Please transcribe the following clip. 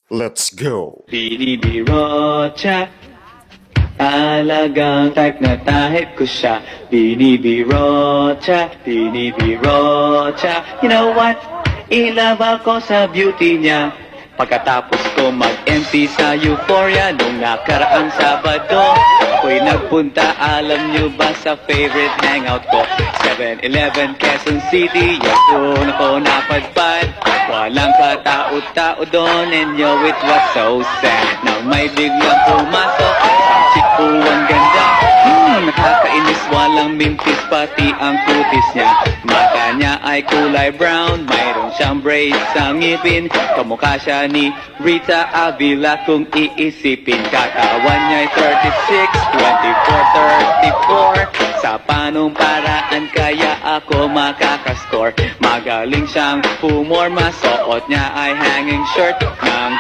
Let's go! Binibiro siya, talagang type na tahit ko siya. Binibiro siya, you know what? I-love ako sa beauty niya. Pagkatapos ko mag-empty sa Euphoria nung nakaraang Sabado, ako'y nagpunta, alam nyo ba, sa favorite hangout ko, 7-Eleven, Quezon City. Yes, doon ako napadpad. Walang katao-tao doon, and yo, it was so sad. Nang may biglang pumasok, isang chick po ang ganda. Nakakainis, walang mintis, pati ang kutis niya. Mata niya ay kulay brown, mayroon siyang braids sa ngipin. Kamukha siya ni Rita Avila kung iisipin. Katawan niya'y 36, 24, 34. Sa panong paraan kaya ako makakascore? Magaling siyang pumorma, suot niya ay hanging shirt ng